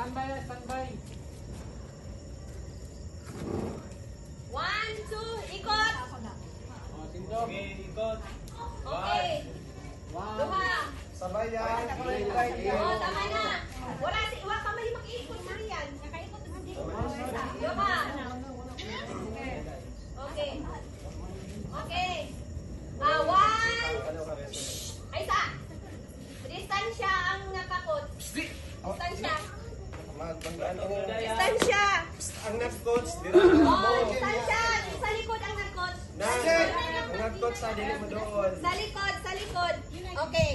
Standby na, standby. 1, 2, ikot. Tindog. Okay, ikot. Okay. Duha. Sabay yan. Oo, tama na. Wala ka may mag-iikot na yan. Nakaikot na hindi. Duha. Okay. Okay. 1. Ay, isa. Distansya ang nakakot. Distansya. Distansya. Ang nag-coach, dira Oh, distansya. Sa likod ang nag-coach. ang nag-coach sa dili mo doon. Sa likod, sa likod. Okay.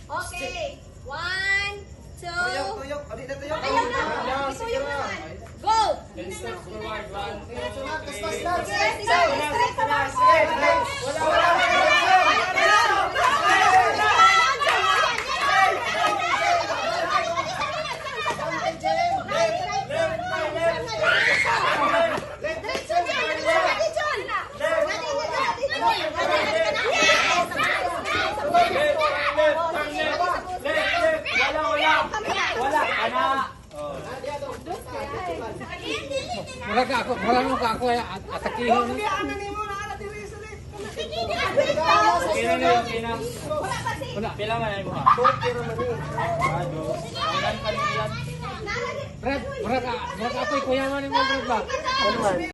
Okay. 1, 2. Tuyok. Adi na tuyok. Ayaw na. Ito yung naman. Go! Steps forward, 1, 2, 3. Yes, straight ka lang. Mura ako ay atakihon. Okay na. Wala. Pila man ay mo ha? Brad, mura ka ako'y kuyaman mo, Brad ba?